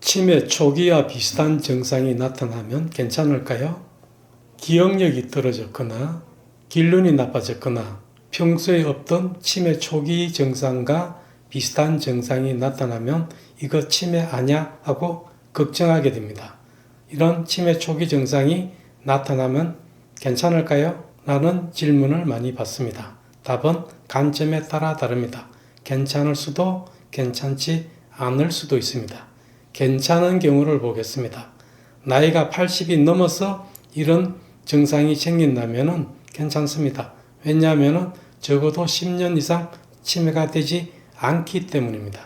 치매 초기와 비슷한 증상이 나타나면 괜찮을까요? 기억력이 떨어졌거나 기운이 나빠졌거나 평소에 없던 치매 초기 증상과 비슷한 증상이 나타나면 이거 치매 아냐 하고 걱정하게 됩니다. 이런 치매 초기 증상이 나타나면 괜찮을까요? 라는 질문을 많이 받습니다. 답은 관점에 따라 다릅니다. 괜찮을 수도 괜찮지 않을 수도 있습니다. 괜찮은 경우를 보겠습니다. 나이가 80이 넘어서 이런 증상이 생긴다면 괜찮습니다. 왜냐하면 적어도 10년 이상 치매가 되지 않기 때문입니다.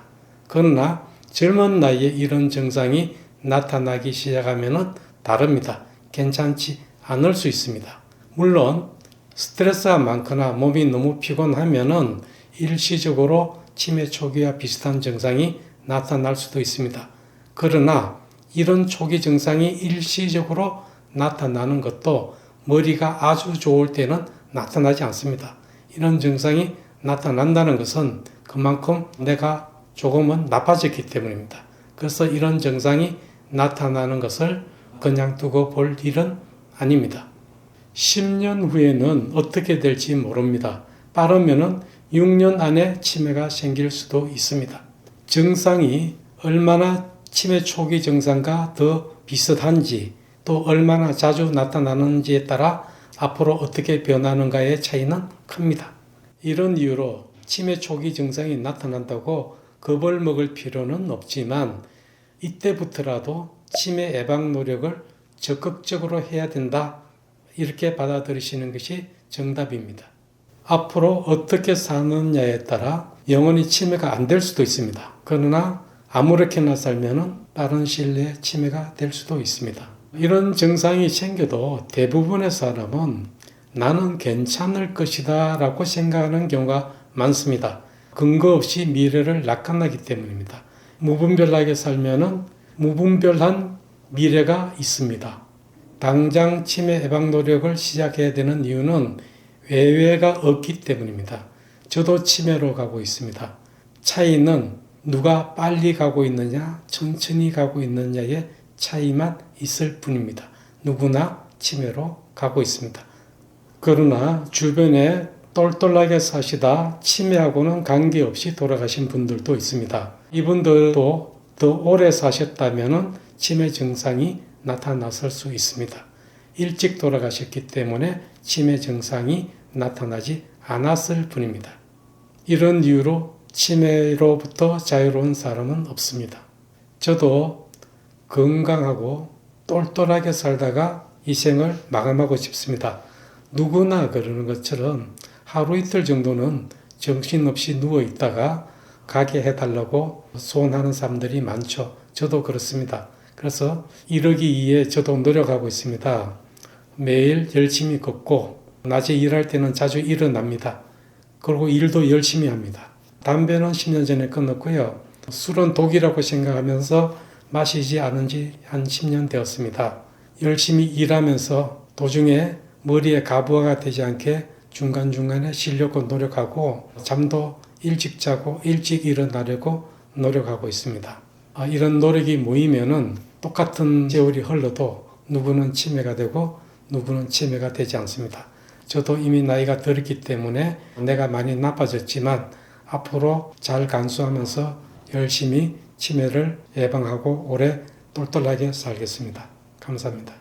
그러나 젊은 나이에 이런 증상이 나타나기 시작하면 다릅니다. 괜찮지 않을 수 있습니다. 물론 스트레스가 많거나 몸이 너무 피곤하면 일시적으로 치매 초기와 비슷한 증상이 나타날 수도 있습니다. 그러나 이런 초기 증상이 일시적으로 나타나는 것도 머리가 아주 좋을 때는 나타나지 않습니다. 이런 증상이 나타난다는 것은 그만큼 내가 조금은 나빠졌기 때문입니다. 그래서 이런 증상이 나타나는 것을 그냥 두고 볼 일은 아닙니다. 10년 후에는 어떻게 될지 모릅니다. 빠르면 6년 안에 치매가 생길 수도 있습니다. 증상이 얼마나 치매 초기 증상과 더 비슷한지 또 얼마나 자주 나타나는지에 따라 앞으로 어떻게 변하는가의 차이는 큽니다. 이런 이유로 치매 초기 증상이 나타난다고 겁을 먹을 필요는 없지만 이때부터라도 치매 예방 노력을 적극적으로 해야 된다. 이렇게 받아들이시는 것이 정답입니다. 앞으로 어떻게 사느냐에 따라 영원히 치매가 안 될 수도 있습니다. 그러나 아무렇게나 살면 빠른 시일 내에 치매가 될 수도 있습니다. 이런 증상이 생겨도 대부분의 사람은 나는 괜찮을 것이다 라고 생각하는 경우가 많습니다. 근거 없이 미래를 낙관하기 때문입니다. 무분별하게 살면 무분별한 미래가 있습니다. 당장 치매 예방 노력을 시작해야 되는 이유는 외외가 없기 때문입니다. 저도 치매로 가고 있습니다. 차이는 누가 빨리 가고 있느냐, 천천히 가고 있느냐의 차이만 있을 뿐입니다. 누구나 치매로 가고 있습니다. 그러나 주변에 똘똘하게 사시다 치매하고는 관계없이 돌아가신 분들도 있습니다. 이분들도 더 오래 사셨다면 치매 증상이 나타났을 수 있습니다. 일찍 돌아가셨기 때문에 치매 증상이 나타나지 않았을 뿐입니다. 이런 이유로 치매로부터 자유로운 사람은 없습니다. 저도 건강하고 똘똘하게 살다가 이 생을 마감하고 싶습니다. 누구나 그러는 것처럼 하루 이틀 정도는 정신없이 누워있다가 가게 해달라고 소원하는 사람들이 많죠. 저도 그렇습니다. 그래서 이러기 위해 저도 노력하고 있습니다. 매일 열심히 걷고 낮에 일할 때는 자주 일어납니다. 그리고 일도 열심히 합니다. 담배는 10년 전에 끊었고요. 술은 독이라고 생각하면서 마시지 않은 지 한 10년 되었습니다. 열심히 일하면서 도중에 머리에 가부화가 되지 않게 중간중간에 쉬려고 노력하고 잠도 일찍 자고 일찍 일어나려고 노력하고 있습니다. 이런 노력이 모이면은 똑같은 세월이 흘러도 누구는 치매가 되고 누구는 치매가 되지 않습니다. 저도 이미 나이가 들었기 때문에 내가 많이 나빠졌지만 앞으로 잘 간수하면서 열심히 치매를 예방하고 오래 똘똘하게 살겠습니다. 감사합니다.